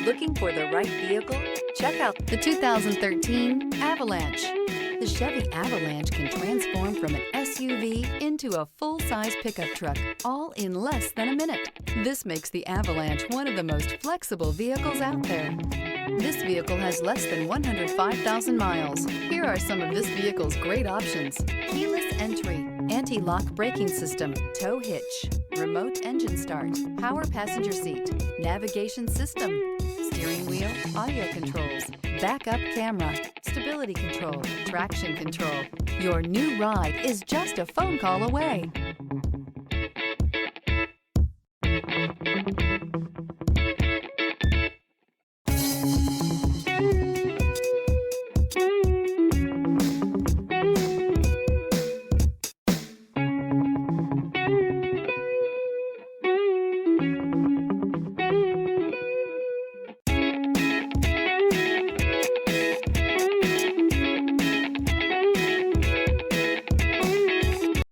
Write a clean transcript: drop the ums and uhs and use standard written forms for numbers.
Looking for the right vehicle? Check out the 2013 Avalanche. The Chevy Avalanche can transform from an SUV into a full-size pickup truck, all in less than a minute. This makes the Avalanche one of the most flexible vehicles out there. This vehicle has less than 105,000 miles. Here are some of this vehicle's great options: keyless entry, anti-lock braking system, tow hitch, remote engine start, power passenger seat, navigation system, steering wheel audio controls, backup camera, stability control, traction control. Your new ride is just a phone call away.